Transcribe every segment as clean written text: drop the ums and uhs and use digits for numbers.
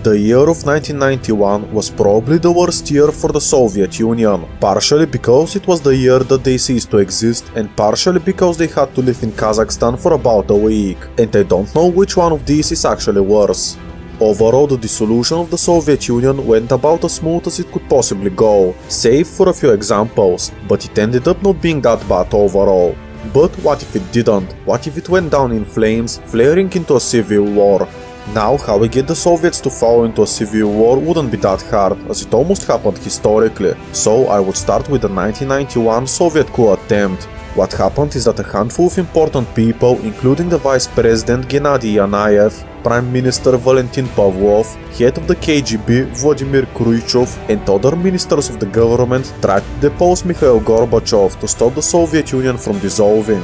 The year of 1991 was probably the worst year for the Soviet Union, partially because it was the year that they ceased to exist and partially because they had to live in Kazakhstan for about a week, and I don't know which one of these is actually worse. Overall, the dissolution of the Soviet Union went about as smooth as it could possibly go, save for a few examples, but it ended up not being that bad overall. But what if it didn't? What if it went down in flames, flaring into a civil war? Now, how we get the Soviets to fall into a civil war wouldn't be that hard, as it almost happened historically, so I would start with the 1991 Soviet coup attempt. What happened is that a handful of important people, including the Vice President Gennady Yanayev, Prime Minister Valentin Pavlov, Head of the KGB Vladimir Khrushchev, and other ministers of the government tried to depose Mikhail Gorbachev to stop the Soviet Union from dissolving.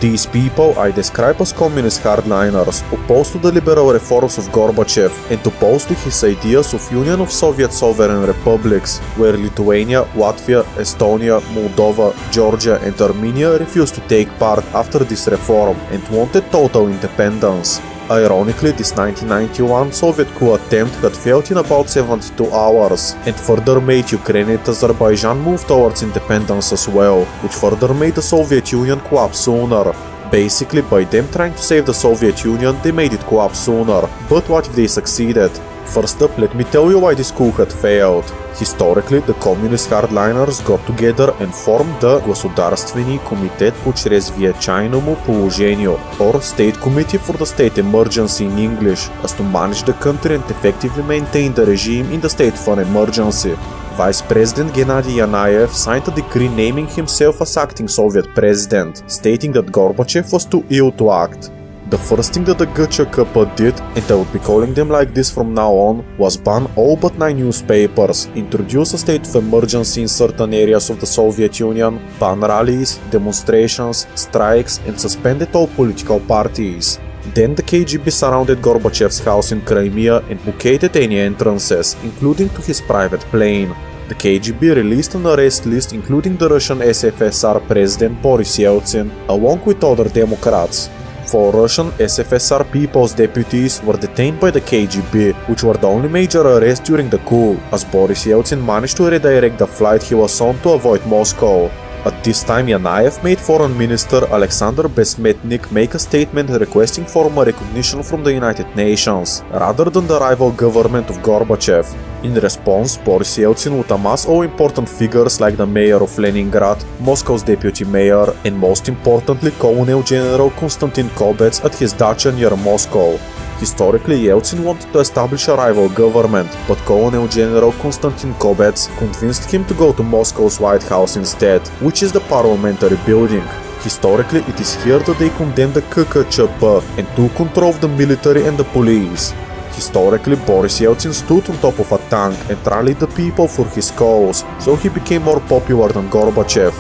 These people I describe as communist hardliners, opposed to the liberal reforms of Gorbachev and opposed to his ideas of Union of Soviet Sovereign Republics, where Lithuania, Latvia, Estonia, Moldova, Georgia and Armenia refused to take part after this reform and wanted total independence. Ironically, this 1991 Soviet coup attempt had failed in about 72 hours, and further made Ukraine and Azerbaijan move towards independence as well, which further made the Soviet Union collapse sooner. Basically, by them trying to save the Soviet Union, they made it collapse sooner. But what if they succeeded? First up, let me tell you why this coup had failed. Historically, the communist hardliners got together and formed the Государственный комитет по чрезвычайному положению, or State Committee for the State Emergency in English, as to manage the country and effectively maintain the regime in the state of an emergency. Vice President Gennady Yanayev signed a decree naming himself as acting Soviet president, stating that Gorbachev was too ill to act. The first thing that the GCKP did, and I would be calling them like this from now on, was ban all but 9 newspapers, introduce a state of emergency in certain areas of the Soviet Union, ban rallies, demonstrations, strikes, and suspended all political parties. Then the KGB surrounded Gorbachev's house in Crimea and blockaded any entrances, including to his private plane. The KGB released an arrest list including the Russian SFSR President Boris Yeltsin, along with other Democrats. 4 Russian SFSR people's deputies were detained by the KGB, which were the only major arrests during the coup, as Boris Yeltsin managed to redirect the flight he was on to avoid Moscow. At this time, Yanayev made Foreign Minister Alexander Besmetnik make a statement requesting formal recognition from the United Nations, rather than the rival government of Gorbachev. In response, Boris Yeltsin would amass all important figures like the mayor of Leningrad, Moscow's deputy mayor, and most importantly Colonel General Konstantin Kobets at his dacha near Moscow. Historically, Yeltsin wanted to establish a rival government, but Colonel General Konstantin Kobets convinced him to go to Moscow's White House instead, which is the parliamentary building. Historically, it is here that they condemned the KKChP and took control of the military and the police. Historically, Boris Yeltsin stood on top of a tank and rallied the people for his cause, so he became more popular than Gorbachev.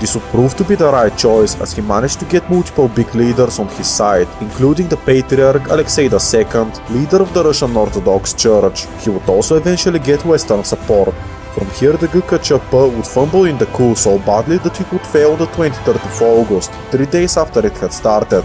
This would prove to be the right choice, as he managed to get multiple big leaders on his side, including the Patriarch Alexei II, leader of the Russian Orthodox Church. He would also eventually get Western support. From here, the GKChP would fumble in the coup so badly that it would fail on the 23rd of August, 3 days after it had started.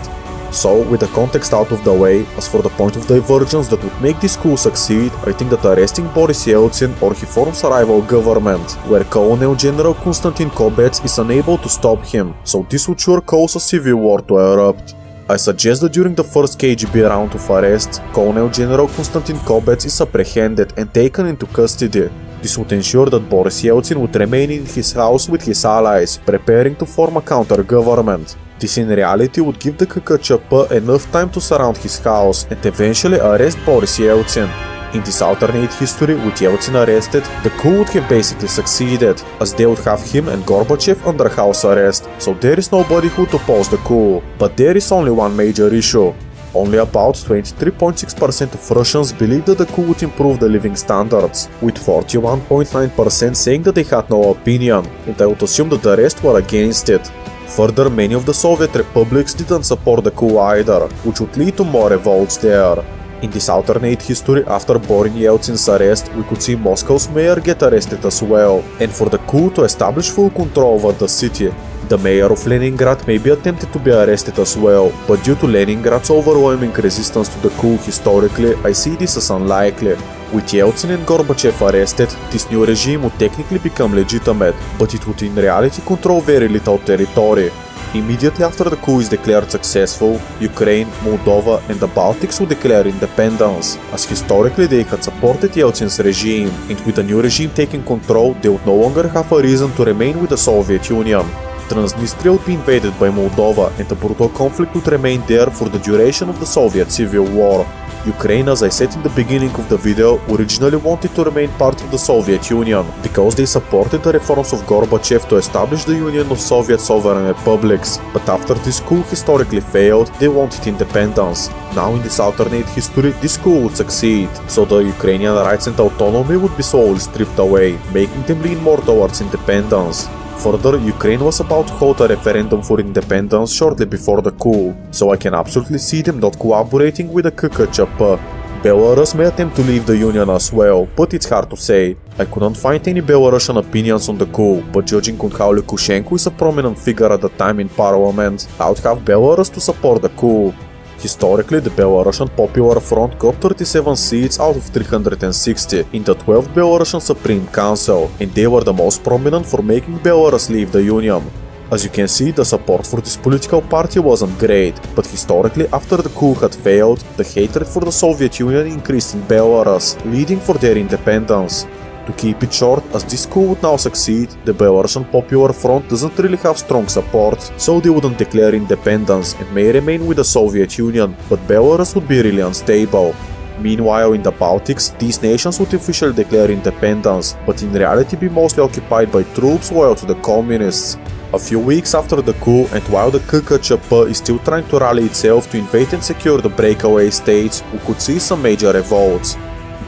So, with the context out of the way, as for the point of divergence that would make this coup succeed, I think that arresting Boris Yeltsin or he forms a rival government, where Colonel General Konstantin Kobets is unable to stop him, so this would sure cause a civil war to erupt. I suggest that during the first KGB round of arrests, Colonel General Konstantin Kobets is apprehended and taken into custody. This would ensure that Boris Yeltsin would remain in his house with his allies, preparing to form a counter-government. This in reality would give the KKChP enough time to surround his house and eventually arrest Boris Yeltsin. In this alternate history, with Yeltsin arrested, the coup would have basically succeeded, as they would have him and Gorbachev under house arrest, so there is nobody who would oppose the coup. But there is only one major issue. Only about 23.6% of Russians believe that the coup would improve the living standards, with 41.9% saying that they had no opinion, and I would assume that the rest were against it. Further, many of the Soviet republics didn't support the coup either, which would lead to more revolts there. In this alternate history, after Boris Yeltsin's arrest, we could see Moscow's mayor get arrested as well, and for the coup to establish full control over the city. The mayor of Leningrad may be attempted to be arrested as well, but due to Leningrad's overwhelming resistance to the coup historically, I see this as unlikely. With Yeltsin and Gorbachev arrested, this new regime would technically become legitimate, but it would in reality control very little territory. Immediately after the coup is declared successful, Ukraine, Moldova and the Baltics would declare independence, as historically they had supported Yeltsin's regime, and with the new regime taking control, they would no longer have a reason to remain with the Soviet Union. Transnistria would be invaded by Moldova, and the brutal conflict would remain there for the duration of the Soviet Civil War. Ukraine, as I said in the beginning of the video, originally wanted to remain part of the Soviet Union, because they supported the reforms of Gorbachev to establish the Union of Soviet Sovereign Republics, but after this coup historically failed, they wanted independence. Now in this alternate history, this coup would succeed, so the Ukrainian rights and autonomy would be slowly stripped away, making them lean more towards independence. Further, Ukraine was about to hold a referendum for independence shortly before the coup, so I can absolutely see them not cooperating with the KGB. Belarus may attempt to leave the Union as well, but it's hard to say. I couldn't find any Belarusian opinions on the coup, but judging on how Lukashenko is a prominent figure at the time in parliament, I would have Belarus to support the coup. Historically, the Belarusian Popular Front got 37 seats out of 360 in the 12th Belarusian Supreme Council, and they were the most prominent for making Belarus leave the Union. As you can see, the support for this political party wasn't great, but historically, after the coup had failed, the hatred for the Soviet Union increased in Belarus, leading for their independence. To keep it short, as this coup would now succeed, the Belarusian Popular Front doesn't really have strong support, so they wouldn't declare independence and may remain with the Soviet Union, but Belarus would be really unstable. Meanwhile, in the Baltics, these nations would officially declare independence, but in reality be mostly occupied by troops loyal to the communists. A few weeks after the coup, and while the KGB is still trying to rally itself to invade and secure the breakaway states, we could see some major revolts.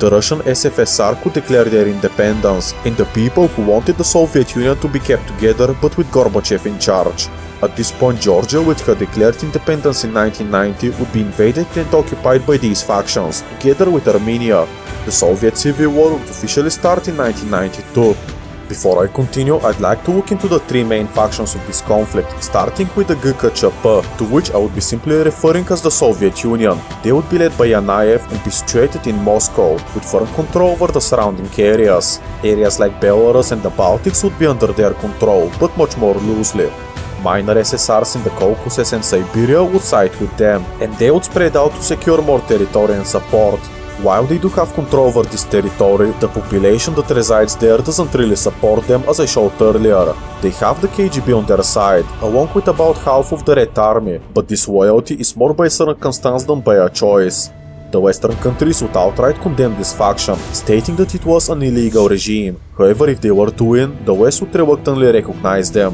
The Russian SFSR could declare their independence, and the people who wanted the Soviet Union to be kept together but with Gorbachev in charge. At this point, Georgia, which had declared independence in 1990, would be invaded and occupied by these factions, together with Armenia. The Soviet Civil War would officially start in 1992. Before I continue, I'd like to look into the three main factions of this conflict, starting with the KGB, to which I would be simply referring as the Soviet Union. They would be led by Yanayev and be situated in Moscow, with firm control over the surrounding areas. Areas like Belarus and the Baltics would be under their control, but much more loosely. Minor SSRs in the Caucasus and Siberia would side with them, and they would spread out to secure more territory and support. While they do have control over this territory, the population that resides there doesn't really support them, as I showed earlier. They have the KGB on their side, along with about half of the Red Army, but this loyalty is more by circumstance than by a choice. The Western countries would outright condemn this faction, stating that it was an illegal regime. However, if they were to win, the West would reluctantly recognize them.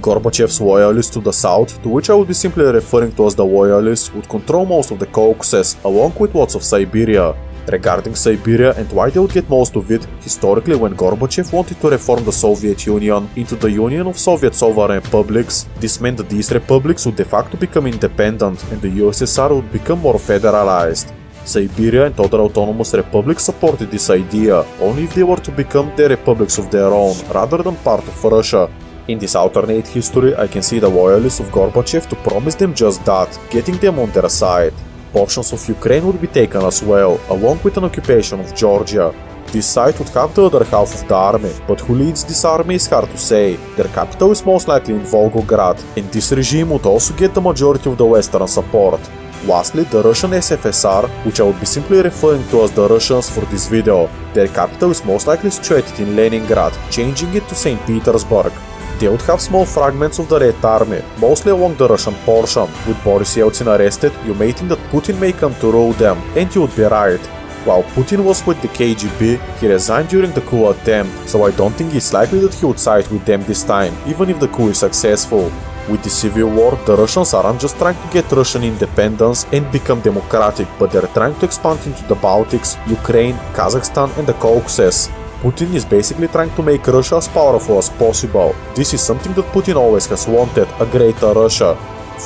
Gorbachev's loyalists to the south, to which I would be simply referring to as the loyalists, would control most of the Caucasus, along with lots of Siberia. Regarding Siberia and why they would get most of it, historically when Gorbachev wanted to reform the Soviet Union into the Union of Soviet Sovereign Republics, this meant that these republics would de facto become independent and the USSR would become more federalized. Siberia and other autonomous republics supported this idea, only if they were to become their republics of their own, rather than part of Russia. In this alternate history, I can see the loyalists of Gorbachev to promise them just that, getting them on their side. Portions of Ukraine would be taken as well, along with an occupation of Georgia. This side would have the other half of the army, but who leads this army is hard to say. Their capital is most likely in Volgograd, and this regime would also get the majority of the Western support. Lastly, the Russian SFSR, which I would be simply referring to as the Russians for this video. Their capital is most likely situated in Leningrad, changing it to St. Petersburg. They would have small fragments of the Red Army, mostly along the Russian portion. With Boris Yeltsin arrested, you may think that Putin may come to rule them, and you would be right. While Putin was with the KGB, he resigned during the coup attempt, so I don't think it's likely that he would side with them this time, even if the coup is successful. With the civil war, the Russians aren't just trying to get Russian independence and become democratic, but they're trying to expand into the Baltics, Ukraine, Kazakhstan and the Caucasus. Putin is basically trying to make Russia as powerful as possible. This is something that Putin always has wanted, a greater Russia.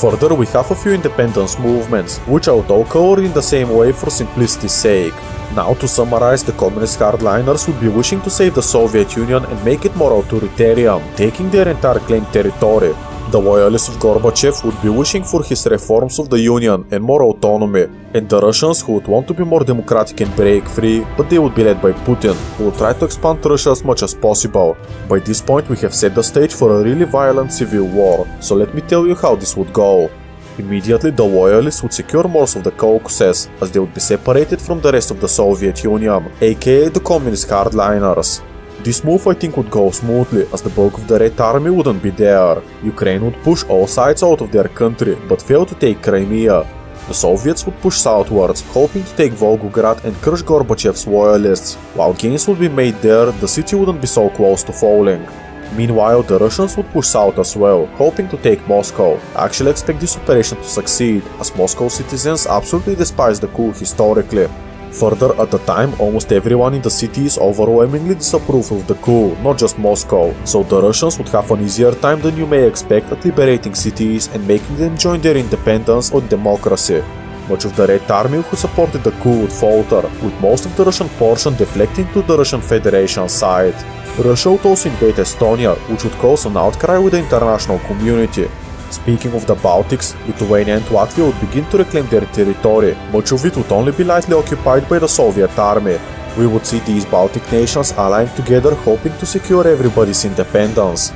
Further, we have a few independence movements, which I would all cover in the same way for simplicity's sake. Now, to summarize, the communist hardliners would be wishing to save the Soviet Union and make it more authoritarian, taking their entire claimed territory. The loyalists of Gorbachev would be wishing for his reforms of the Union and more autonomy, and the Russians who would want to be more democratic and break free, but they would be led by Putin, who would try to expand Russia as much as possible. By this point we have set the stage for a really violent civil war, so let me tell you how this would go. Immediately the loyalists would secure most of the Caucasus, as they would be separated from the rest of the Soviet Union, aka the communist hardliners. This move I think would go smoothly, as the bulk of the Red Army wouldn't be there. Ukraine would push all sides out of their country, but fail to take Crimea. The Soviets would push southwards, hoping to take Volgograd and crush Gorbachev's loyalists. While gains would be made there, the city wouldn't be so close to falling. Meanwhile, the Russians would push south as well, hoping to take Moscow. I actually expect this operation to succeed, as Moscow citizens absolutely despise the coup historically. Further, at the time, almost everyone in the cities overwhelmingly disapproved of the coup, not just Moscow, so the Russians would have an easier time than you may expect at liberating cities and making them join their independence or democracy. Much of the Red Army who supported the coup would falter, with most of the Russian portion deflecting to the Russian Federation side. Russia would also invade Estonia, which would cause an outcry with the international community. Speaking of the Baltics, Lithuania and Latvia would begin to reclaim their territory, much of it would only be lightly occupied by the Soviet Army. We would see these Baltic nations allying together, hoping to secure everybody's independence.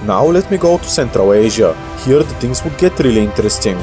Now let me go to Central Asia. Here the things would get really interesting.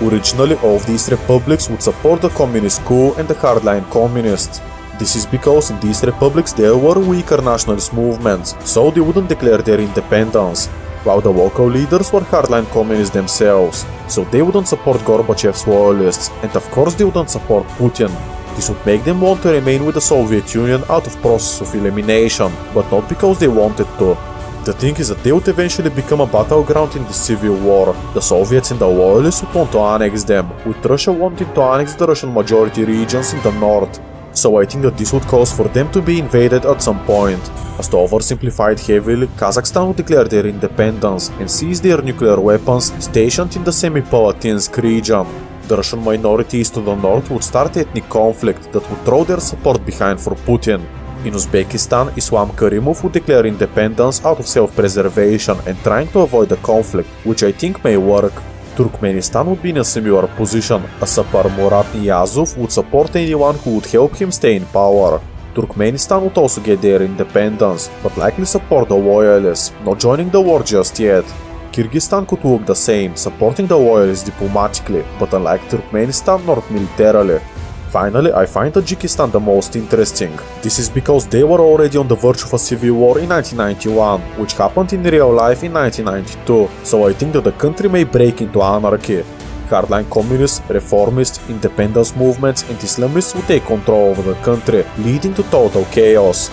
Originally all of these republics would support the communist coup and the hardline communists. This is because in these republics there were weaker nationalist movements, so they wouldn't declare their independence. While the local leaders were hardline communists themselves, so they wouldn't support Gorbachev's loyalists, and of course they wouldn't support Putin. This would make them want to remain with the Soviet Union out of process of elimination, but not because they wanted to. The thing is that they would eventually become a battleground in the civil war. The Soviets and the loyalists would want to annex them, with Russia wanting to annex the Russian majority regions in the north. So I think that this would cause for them to be invaded at some point. As to oversimplify it heavily, Kazakhstan would declare their independence and seize their nuclear weapons stationed in the semi-Palatinsk region. The Russian minorities to the north would start ethnic conflict that would throw their support behind for Putin. In Uzbekistan, Islam Karimov would declare independence out of self-preservation and trying to avoid the conflict, which I think may work. Turkmenistan would be in a similar position, as Sapar Murat Niyazov would support anyone who would help him stay in power. Turkmenistan would also get their independence, but likely support the loyalists, not joining the war just yet. Kyrgyzstan could look the same, supporting the loyalists diplomatically, but unlike Turkmenistan, not militarily. Finally, I find Tajikistan the most interesting. This is because they were already on the verge of a civil war in 1991, which happened in real life in 1992, so I think that the country may break into anarchy. Hardline communists, reformists, independence movements and Islamists would take control over the country, leading to total chaos.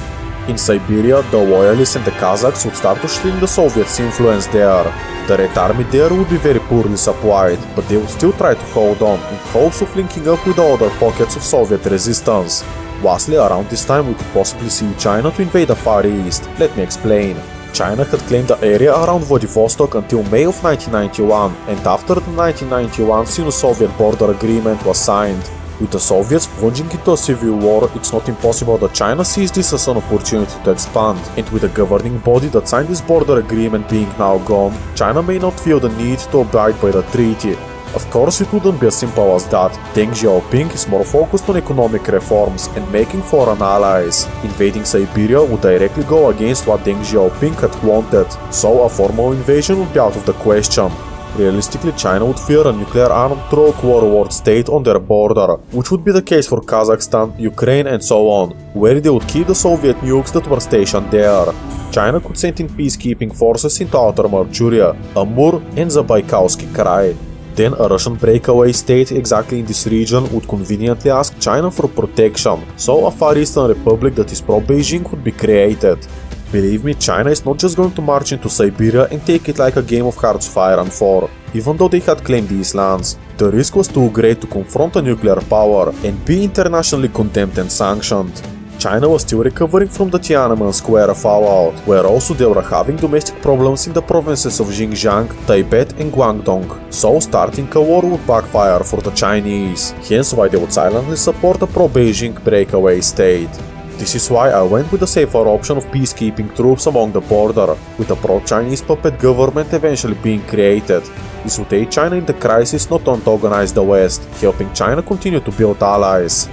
In Siberia, the loyalists and the Kazakhs would start to shrink the Soviets' influence there. The Red Army there would be very poorly supplied, but they would still try to hold on in hopes of linking up with the other pockets of Soviet resistance. Lastly, around this time we could possibly see China to invade the Far East. Let me explain. China had claimed the area around Vladivostok until May of 1991, and after the 1991 Sino-Soviet border agreement was signed. With the Soviets plunging into a civil war, it's not impossible that China sees this as an opportunity to expand, and with the governing body that signed this border agreement being now gone, China may not feel the need to abide by the treaty. Of course, it wouldn't be as simple as that. Deng Xiaoping is more focused on economic reforms and making foreign allies. Invading Siberia would directly go against what Deng Xiaoping had wanted, so a formal invasion would be out of the question. Realistically, China would fear a nuclear-armed rogue warlord state on their border, which would be the case for Kazakhstan, Ukraine and so on, where they would keep the Soviet nukes that were stationed there. China could send in peacekeeping forces into Outer Manchuria, Amur and Zabaikalsky Krai. Then a Russian breakaway state exactly in this region would conveniently ask China for protection, so a Far Eastern Republic that is pro-Beijing would be created. Believe me, China is not just going to march into Siberia and take it like a game of Hearts Fire and 4, even though they had claimed these lands. The risk was too great to confront a nuclear power and be internationally condemned and sanctioned. China was still recovering from the Tiananmen Square fallout, where also they were having domestic problems in the provinces of Xinjiang, Tibet and Guangdong, so starting a war would backfire for the Chinese, hence why they would silently support a pro-Beijing breakaway state. This is why I went with the safer option of peacekeeping troops along the border, with a pro-Chinese puppet government eventually being created. This would aid China in the crisis not to antagonize the West, helping China continue to build allies.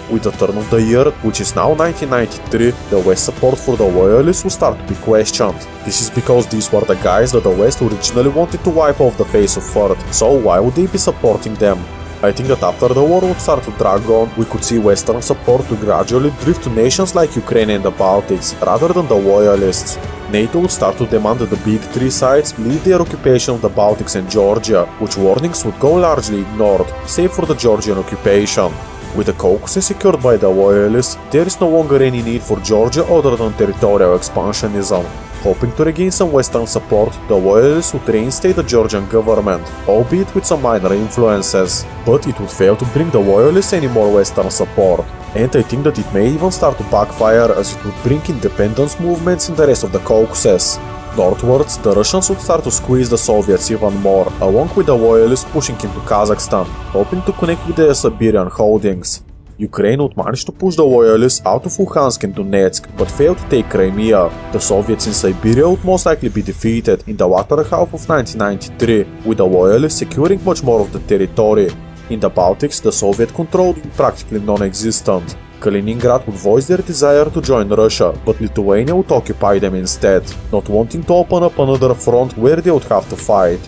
With the turn of the year, which is now 1993, the West's support for the loyalists will start to be questioned. This is because these were the guys that the West originally wanted to wipe off the face of Earth, so why would they be supporting them? I think that after the war would start to drag on, we could see Western support to gradually drift to nations like Ukraine and the Baltics, rather than the loyalists. NATO would start to demand that the big three sides leave their occupation of the Baltics and Georgia, which warnings would go largely ignored, save for the Georgian occupation. With the Caucasus secured by the loyalists, there is no longer any need for Georgia other than territorial expansionism. Hoping to regain some Western support, the loyalists would reinstate the Georgian government, albeit with some minor influences. But it would fail to bring the loyalists any more Western support. And I think that it may even start to backfire, as it would bring independence movements in the rest of the Caucasus. Northwards, the Russians would start to squeeze the Soviets even more, along with the loyalists pushing into Kazakhstan, hoping to connect with their Siberian holdings. Ukraine would manage to push the loyalists out of Luhansk and Donetsk, but fail to take Crimea. The Soviets in Siberia would most likely be defeated in the latter half of 1993, with the loyalists securing much more of the territory. In the Baltics, the Soviet control would be practically non-existent. Kaliningrad would voice their desire to join Russia, but Lithuania would occupy them instead, not wanting to open up another front where they would have to fight.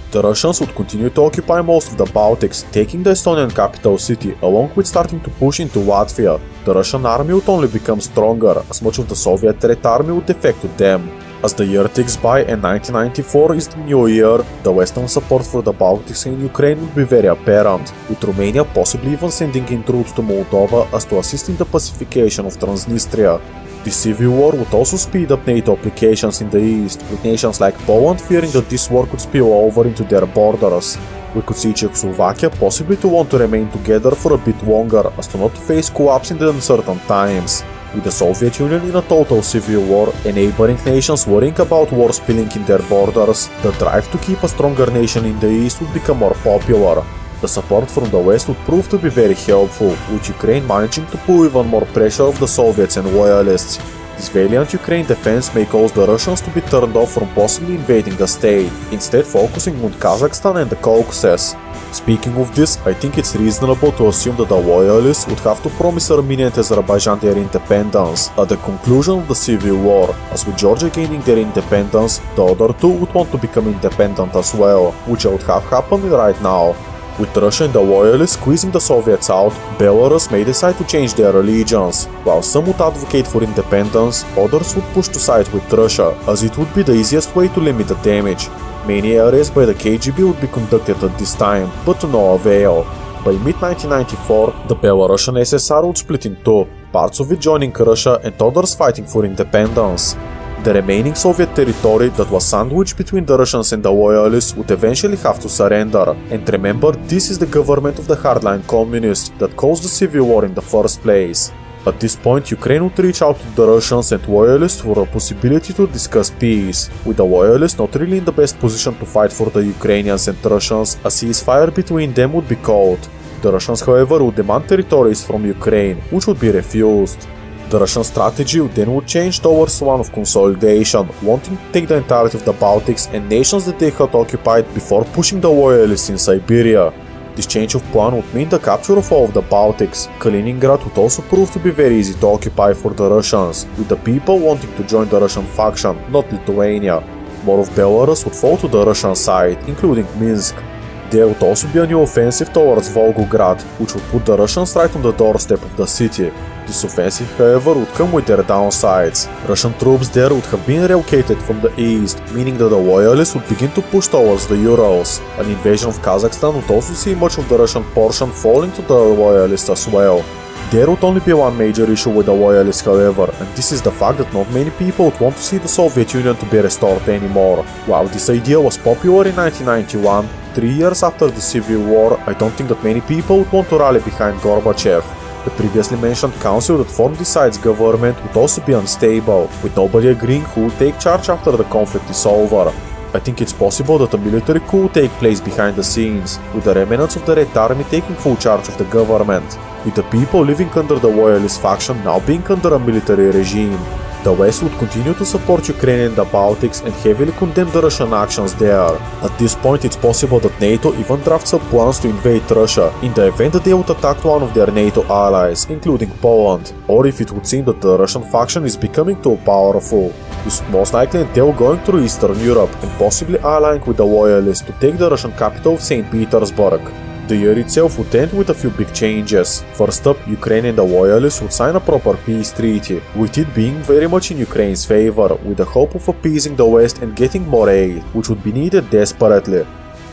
The Russians would continue to occupy most of the Baltics, taking the Estonian capital city, along with starting to push into Latvia. The Russian army would only become stronger, as much of the Soviet Red Army would defect to them. As the year ticks by and 1994 is the new year, the Western support for the Baltics and Ukraine would be very apparent, with Romania possibly even sending in troops to Moldova as to assist in the pacification of Transnistria. The civil war would also speed up NATO applications in the east, with nations like Poland fearing that this war could spill over into their borders. We could see Czechoslovakia possibly to want to remain together for a bit longer, as to not face collapse in the uncertain times. With the Soviet Union in a total civil war and neighboring nations worrying about war spilling in their borders, the drive to keep a stronger nation in the east would become more popular. The support from the west would prove to be very helpful, with Ukraine managing to pull even more pressure off the Soviets and loyalists. This valiant Ukraine defense may cause the Russians to be turned off from possibly invading the state, instead focusing on Kazakhstan and the Caucasus. Speaking of this, I think it's reasonable to assume that the loyalists would have to promise Armenia and Azerbaijan their independence at the conclusion of the civil war, as with Georgia gaining their independence, the other two would want to become independent as well, which would have happened right now. With Russia and the loyalists squeezing the Soviets out, Belarus may decide to change their allegiance. While some would advocate for independence, others would push to side with Russia, as it would be the easiest way to limit the damage. Many arrests by the KGB would be conducted at this time, but to no avail. By mid-1994, the Belarusian SSR would split in two, parts of it joining Russia and others fighting for independence. The remaining Soviet territory that was sandwiched between the Russians and the loyalists would eventually have to surrender. And remember, this is the government of the hardline communists that caused the civil war in the first place. At this point, Ukraine would reach out to the Russians and loyalists for a possibility to discuss peace, with the loyalists not really in the best position to fight for the Ukrainians and Russians, a ceasefire between them would be called. The Russians, however, would demand territories from Ukraine, which would be refused. The Russian strategy then would change towards one of consolidation, wanting to take the entirety of the Baltics and nations that they had occupied before pushing the loyalists in Siberia. This change of plan would mean the capture of all of the Baltics. Kaliningrad would also prove to be very easy to occupy for the Russians, with the people wanting to join the Russian faction, not Lithuania. More of Belarus would fall to the Russian side, including Minsk. There would also be a new offensive towards Volgograd, which would put the Russians right on the doorstep of the city. This offensive, however, would come with their downsides. Russian troops there would have been relocated from the east, meaning that the loyalists would begin to push towards the Urals. An invasion of Kazakhstan would also see much of the Russian portion falling to the loyalists as well. There would only be one major issue with the loyalists, however, and this is the fact that not many people would want to see the Soviet Union to be restored anymore. While this idea was popular in 1991, 3 years after the Civil War, I don't think that many people would want to rally behind Gorbachev. The previously mentioned council that formed the side's government would also be unstable, with nobody agreeing who would take charge after the conflict is over. I think it's possible that a military coup would take place behind the scenes, with the remnants of the Red Army taking full charge of the government, with the people living under the loyalist faction now being under a military regime. The West would continue to support Ukraine and the Baltics and heavily condemn the Russian actions there. At this point, it's possible that NATO even drafts up plans to invade Russia in the event that they would attack one of their NATO allies, including Poland, or if it would seem that the Russian faction is becoming too powerful. This would most likely entail going through Eastern Europe and possibly allying with the loyalists to take the Russian capital of St. Petersburg. The year itself would end with a few big changes. First up, Ukraine and the loyalists would sign a proper peace treaty, with it being very much in Ukraine's favor, with the hope of appeasing the West and getting more aid, which would be needed desperately.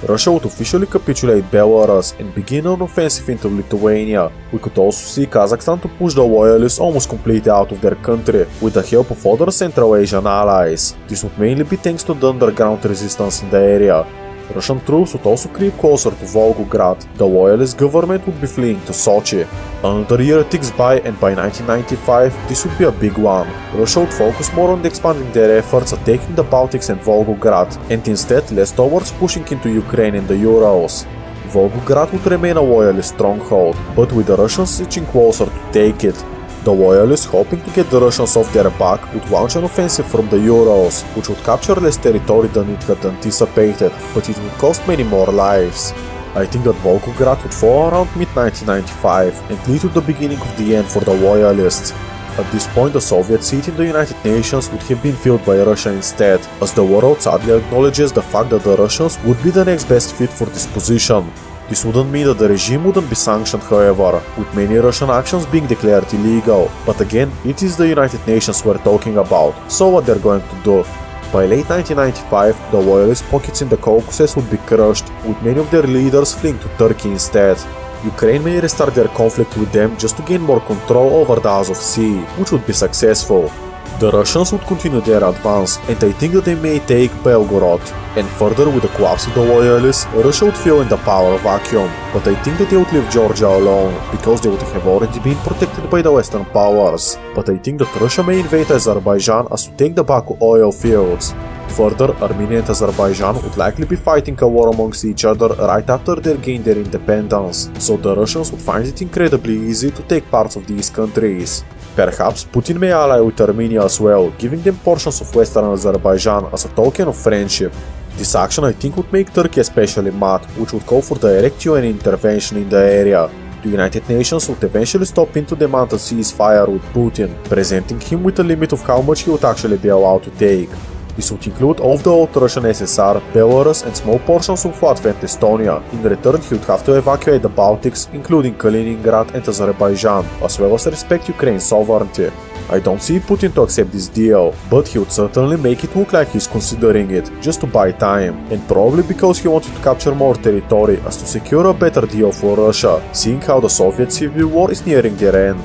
Russia would officially capitulate Belarus and begin an offensive into Lithuania. We could also see Kazakhstan to push the loyalists almost completely out of their country, with the help of other Central Asian allies. This would mainly be thanks to the underground resistance in the area. Russian troops would also creep closer to Volgograd. The loyalist government would be fleeing to Sochi. Another year ticks by, and by 1995 this would be a big one. Russia would focus more on expanding their efforts at taking the Baltics and Volgograd, and instead less towards pushing into Ukraine and the Urals. Volgograd would remain a loyalist stronghold, but with the Russians inching closer to take it. The loyalists, hoping to get the Russians off their back, would launch an offensive from the Urals, which would capture less territory than it had anticipated, but it would cost many more lives. I think that Volgograd would fall around mid-1995 and lead to the beginning of the end for the loyalists. At this point, the Soviet seat in the United Nations would have been filled by Russia instead, as the world sadly acknowledges the fact that the Russians would be the next best fit for this position. This wouldn't mean that the regime wouldn't be sanctioned, however, with many Russian actions being declared illegal. But again, it is the United Nations we're talking about, so what they're going to do? By late 1995, the loyalist pockets in the Caucasus would be crushed, with many of their leaders fleeing to Turkey instead. Ukraine may restart their conflict with them just to gain more control over the Azov Sea, which would be successful. The Russians would continue their advance, and I think that they may take Belgorod. And further, with the collapse of the loyalists, Russia would fill in the power vacuum, but I think that they would leave Georgia alone, because they would have already been protected by the Western powers. But I think that Russia may invade Azerbaijan as to take the Baku oil fields. Further, Armenia and Azerbaijan would likely be fighting a war amongst each other right after they gained their independence, so the Russians would find it incredibly easy to take parts of these countries. Perhaps Putin may ally with Armenia as well, giving them portions of Western Azerbaijan as a token of friendship. This action I think would make Turkey especially mad, which would call for direct UN intervention in the area. The United Nations would eventually stop in to demand a ceasefire with Putin, presenting him with a limit of how much he would actually be allowed to take. This would include all of the old Russian SSR, Belarus and small portions of Latvia and Estonia. In return, he would have to evacuate the Baltics, including Kaliningrad and Azerbaijan, as well as respect Ukraine's sovereignty. I don't see Putin to accept this deal, but he would certainly make it look like he's considering it, just to buy time, and probably because he wanted to capture more territory as to secure a better deal for Russia, seeing how the Soviet Civil War is nearing their end.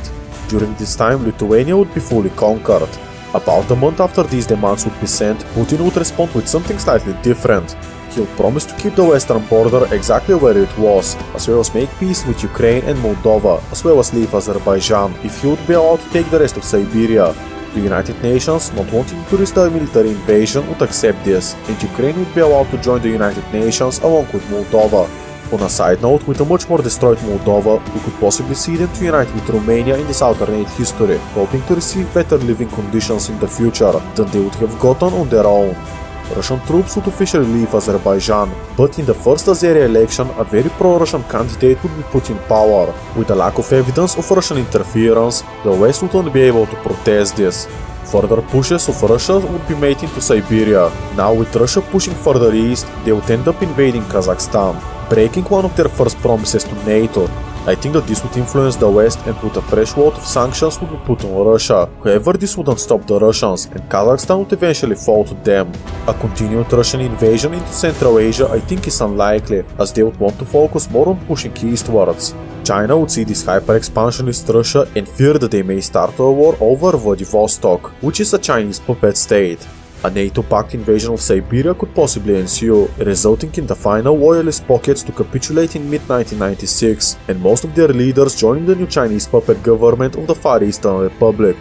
During this time, Lithuania would be fully conquered. About a month after these demands would be sent, Putin would respond with something slightly different. He would promise to keep the western border exactly where it was, as well as make peace with Ukraine and Moldova, as well as leave Azerbaijan, if he would be allowed to take the rest of Siberia. The United Nations, not wanting to risk a military invasion, would accept this, and Ukraine would be allowed to join the United Nations along with Moldova. On a side note, with a much more destroyed Moldova, we could possibly see them to unite with Romania in this alternate history, hoping to receive better living conditions in the future than they would have gotten on their own. Russian troops would officially leave Azerbaijan, but in the first Azeri election, a very pro-Russian candidate would be put in power. With a lack of evidence of Russian interference, the West would only be able to protest this. Further pushes of Russia would be made into Siberia. Now with Russia pushing further east, they would end up invading Kazakhstan, breaking one of their first promises to NATO. I think that this would influence the West and put a fresh wave of sanctions would be put on Russia. However, this wouldn't stop the Russians, and Kazakhstan would eventually fall to them. A continued Russian invasion into Central Asia I think is unlikely, as they would want to focus more on pushing eastwards. China would see this hyper-expansionist Russia and fear that they may start a war over Vladivostok, which is a Chinese puppet state. A NATO-backed invasion of Siberia could possibly ensue, resulting in the final loyalist pockets to capitulate in mid-1996, and most of their leaders joining the new Chinese puppet government of the Far Eastern Republic.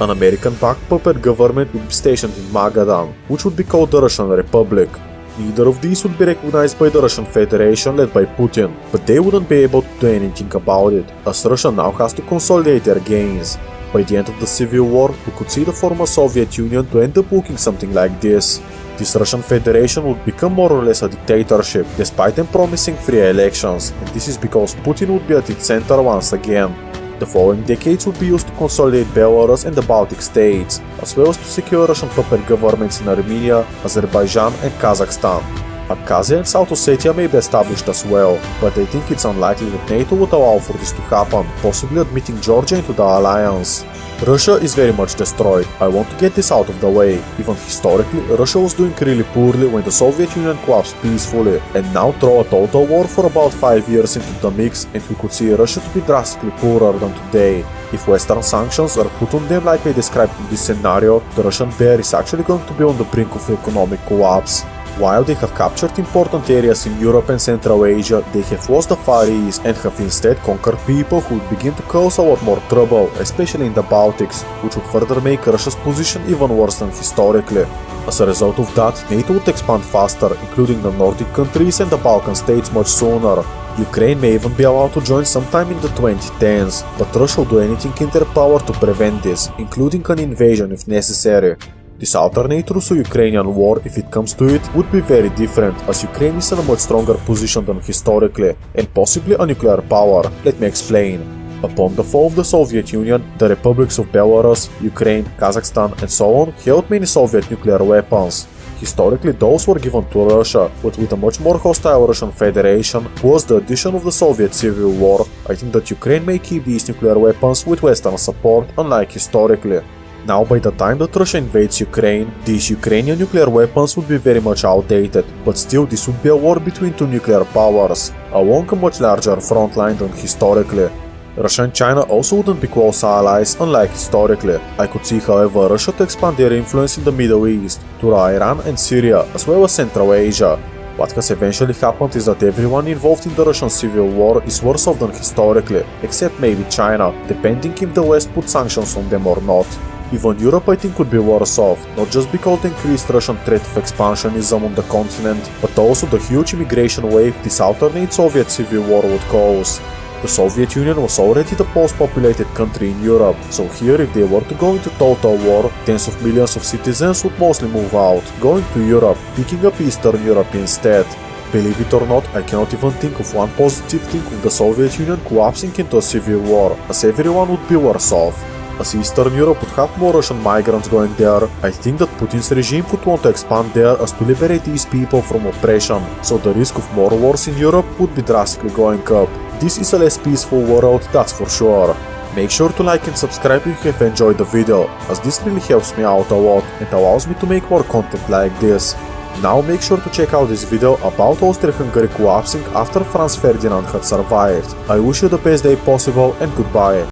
An American-backed puppet government would be stationed in Magadan, which would be called the Russian Republic. Neither of these would be recognized by the Russian Federation led by Putin, but they wouldn't be able to do anything about it, as Russia now has to consolidate their gains. By the end of the Civil War, we could see the former Soviet Union to end up looking something like this. This Russian Federation would become more or less a dictatorship, despite them promising free elections, and this is because Putin would be at its center once again. The following decades would be used to consolidate Belarus and the Baltic states, as well as to secure Russian puppet governments in Armenia, Azerbaijan and Kazakhstan. Abkhazia and South Ossetia may be established as well, but I think it's unlikely that NATO would allow for this to happen, possibly admitting Georgia into the alliance. Russia is very much destroyed. I want to get this out of the way. Even historically, Russia was doing really poorly when the Soviet Union collapsed peacefully, and now throw a total war for about 5 years into the mix and we could see Russia to be drastically poorer than today. If Western sanctions are put on them like I described in this scenario, the Russian bear is actually going to be on the brink of economic collapse. While they have captured important areas in Europe and Central Asia, they have lost the Far East and have instead conquered people who would begin to cause a lot more trouble, especially in the Baltics, which would further make Russia's position even worse than historically. As a result of that, NATO would expand faster, including the Nordic countries and the Balkan states much sooner. Ukraine may even be allowed to join sometime in the 2010s, but Russia will do anything in their power to prevent this, including an invasion if necessary. This alternate Russo-Ukrainian war, if it comes to it, would be very different, as Ukraine is in a much stronger position than historically, and possibly a nuclear power. Let me explain. Upon the fall of the Soviet Union, the republics of Belarus, Ukraine, Kazakhstan and so on held many Soviet nuclear weapons. Historically, those were given to Russia, but with a much more hostile Russian Federation, plus the addition of the Soviet Civil War, I think that Ukraine may keep these nuclear weapons with Western support, unlike historically. Now, by the time that Russia invades Ukraine, these Ukrainian nuclear weapons would be very much outdated, but still this would be a war between two nuclear powers, along a much larger front line than historically. Russia and China also wouldn't be close allies, unlike historically. I could see, however, Russia to expand their influence in the Middle East, to Iran and Syria, as well as Central Asia. What has eventually happened is that everyone involved in the Russian Civil War is worse off than historically, except maybe China, depending if the West put sanctions on them or not. Even Europe I think would be worse off, not just because of the increased Russian threat of expansionism on the continent, but also the huge immigration wave this alternate Soviet Civil War would cause. The Soviet Union was already the most populated country in Europe, so here if they were to go into total war, tens of millions of citizens would mostly move out, going to Europe, picking up Eastern Europe instead. Believe it or not, I cannot even think of one positive thing with the Soviet Union collapsing into a civil war, as everyone would be worse off. As Eastern Europe would have more Russian migrants going there, I think that Putin's regime would want to expand there as to liberate these people from oppression, so the risk of more wars in Europe would be drastically going up. This is a less peaceful world, that's for sure. Make sure to like and subscribe if you have enjoyed the video, as this really helps me out a lot and allows me to make more content like this. Now make sure to check out this video about Austria-Hungary collapsing after Franz Ferdinand had survived. I wish you the best day possible and goodbye.